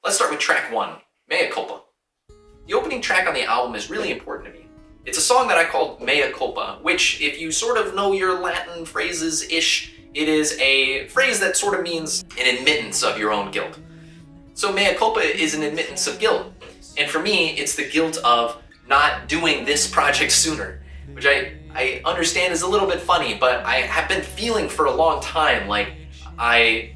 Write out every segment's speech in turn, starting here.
Let's start with track 1, Mea Culpa. The opening track on the album is really important to me. It's a song that I called Mea Culpa, which, if you sort of know your Latin phrases-ish, it is a phrase that sort of means an admittance of your own guilt. So Mea Culpa is an admittance of guilt. And for me, it's the guilt of not doing this project sooner, which I understand is a little bit funny, but I have been feeling for a long time like I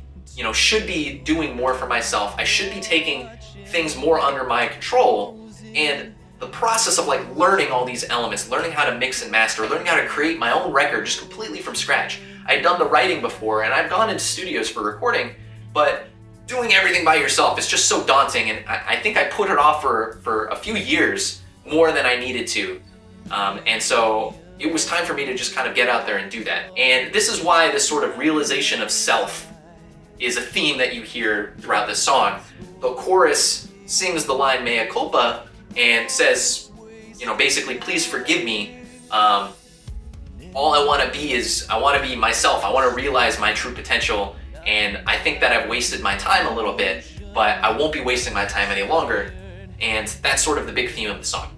should be doing more for myself. I should be taking things more under my control. And the process of like learning all these elements, learning how to mix and master, learning how to create my own record just completely from scratch. I'd done the writing before and I've gone into studios for recording, but doing everything by yourself is just so daunting, and I think I put it off for a few years more than I needed to. And so it was time for me to just kind of get out there and do that. And this is why this sort of realization of self is a theme that you hear throughout this song. The chorus sings the line Mea Culpa and says, basically, please forgive me. All I want to be is, I want to be myself. I want to realize my true potential. And I think that I've wasted my time a little bit, but I won't be wasting my time any longer. And that's sort of the big theme of the song.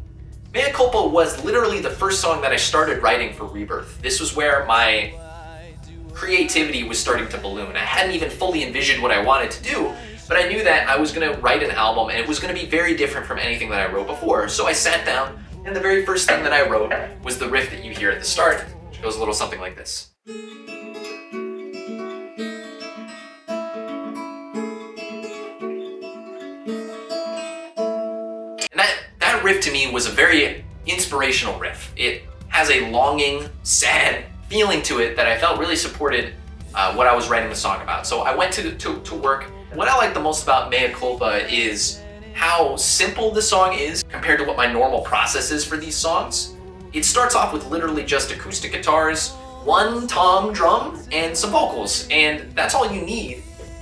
Mea Culpa was literally the first song that I started writing for Rebirth. This was where my creativity was starting to balloon. I hadn't even fully envisioned what I wanted to do, but I knew that I was going to write an album and it was going to be very different from anything that I wrote before. So I sat down, and the very first thing that I wrote was the riff that you hear at the start, which goes a little something like this. And that riff to me was a very inspirational riff. It has a longing, sad feeling to it that I felt really supported what I was writing the song about. So I went to work. What I like the most about Mea Culpa is how simple the song is compared to what my normal process is for these songs. It starts off with literally just acoustic guitars, one tom drum, and some vocals, and that's all you need.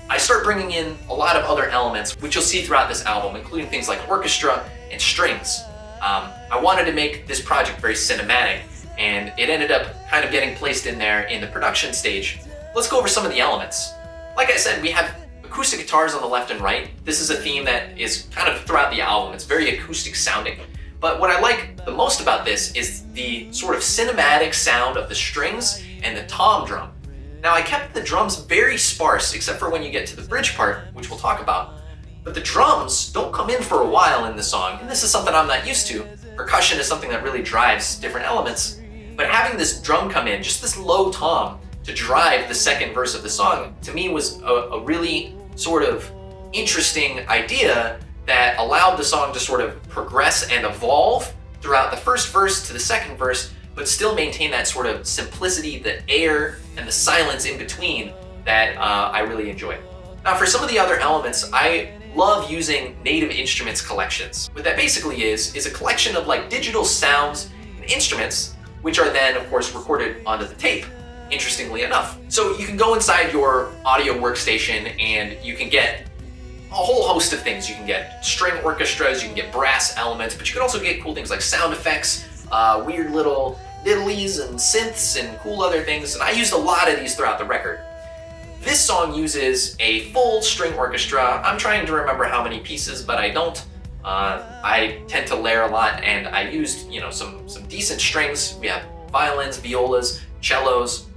I start bringing in a lot of other elements, which you'll see throughout this album, including things like orchestra and strings. I wanted to make this project very cinematic, and it ended up kind of getting placed in there in the production stage. Let's go over some of the elements. Like I said, we have acoustic guitars on the left and right. This is a theme that is kind of throughout the album. It's very acoustic sounding. But what I like the most about this is the sort of cinematic sound of the strings and the tom drum. Now, I kept the drums very sparse, except for when you get to the bridge part, which we'll talk about. But the drums don't come in for a while in the song, and this is something I'm not used to. Percussion is something that really drives different elements. But having this drum come in, just this low tom, to drive the second verse of the song, to me was a really sort of interesting idea that allowed the song to sort of progress and evolve throughout the first verse to the second verse, but still maintain that sort of simplicity, the air, and the silence in between that I really enjoy. Now, for some of the other elements, I love using native instruments collections. What that basically is a collection of like digital sounds and instruments, which are then, of course, recorded onto the tape, interestingly enough. So you can go inside your audio workstation and you can get a whole host of things. You can get string orchestras, you can get brass elements, but you can also get cool things like sound effects, weird little diddlies and synths and cool other things, and I used a lot of these throughout the record. This song uses a full string orchestra. I'm trying to remember how many pieces, but I don't. I tend to layer a lot, and I used some decent strings. We have violins, violas, cellos,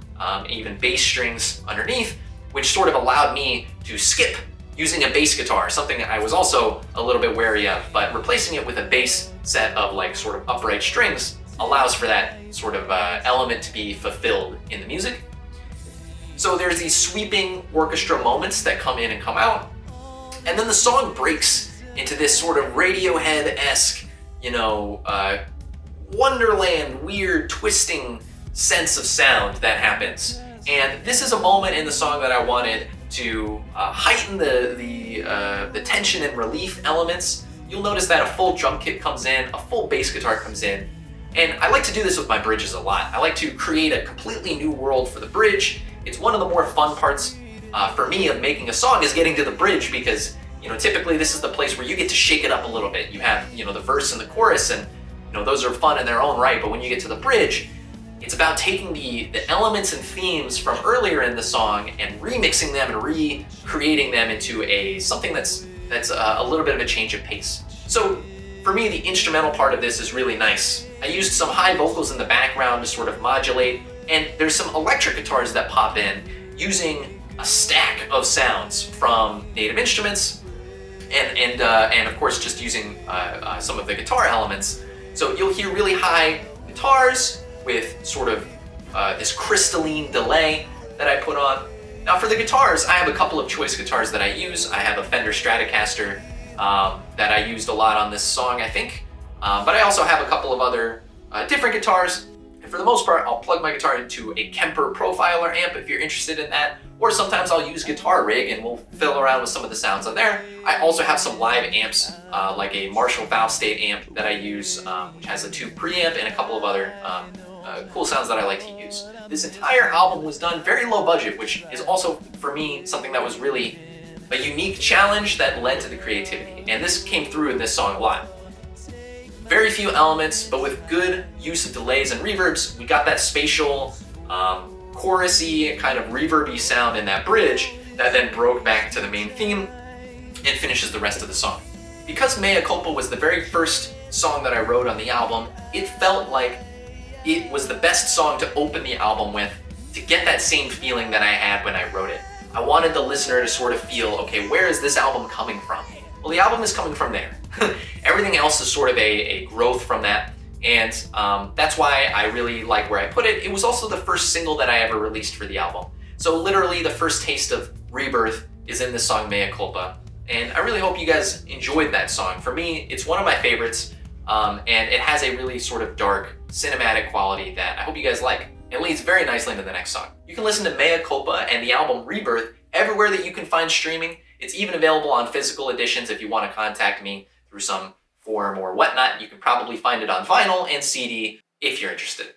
even bass strings underneath, which sort of allowed me to skip using a bass guitar, something I was also a little bit wary of, but replacing it with a bass set of like sort of upright strings allows for that sort of element to be fulfilled in the music. So there's these sweeping orchestra moments that come in and come out, and then the song breaks into this sort of Radiohead-esque, Wonderland, weird, twisting sense of sound that happens. And this is a moment in the song that I wanted to heighten the tension and relief elements. You'll notice that a full drum kit comes in, a full bass guitar comes in, and I like to do this with my bridges a lot. I like to create a completely new world for the bridge. It's one of the more fun parts for me of making a song is getting to the bridge, because typically this is the place where you get to shake it up a little bit. You have the verse and the chorus, and those are fun in their own right, but when you get to the bridge, it's about taking the elements and themes from earlier in the song and remixing them and recreating them into something that's that's a little bit of a change of pace. So for me, the instrumental part of this is really nice. I used some high vocals in the background to sort of modulate, and there's some electric guitars that pop in using a stack of sounds from native instruments, and of course just using some of the guitar elements. So you'll hear really high guitars with sort of this crystalline delay that I put on. Now for the guitars, I have a couple of choice guitars that I use. I have a Fender Stratocaster that I used a lot on this song, I think. But I also have a couple of other different guitars. And for the most part, I'll plug my guitar into a Kemper Profiler amp if you're interested in that. Or sometimes I'll use Guitar Rig and we'll fiddle around with some of the sounds on there. I also have some live amps, like a Marshall Valve State amp that I use, which has a tube preamp and a couple of other cool sounds that I like to use. This entire album was done very low budget, which is also, for me, something that was really a unique challenge that led to the creativity. And this came through in this song a lot. Very few elements, but with good use of delays and reverbs, we got that spatial, chorusy, kind of reverby sound in that bridge that then broke back to the main theme and finishes the rest of the song. Because Mea Culpa was the very first song that I wrote on the album, it felt like it was the best song to open the album with, to get that same feeling that I had when I wrote it. I wanted the listener to sort of feel, okay, where is this album coming from? Well, the album is coming from there. Everything else is sort of a growth from that, and that's why I really like where I put it. It was also the first single that I ever released for the album. So literally the first taste of Rebirth is in this song Mea Culpa, and I really hope you guys enjoyed that song. For me, it's one of my favorites, and it has a really sort of dark, cinematic quality that I hope you guys like. It leads very nicely into the next song. You can listen to Mea Culpa and the album Rebirth everywhere that you can find streaming. It's even available on physical editions if you want to contact me through some forum or whatnot. You can probably find it on vinyl and CD if you're interested.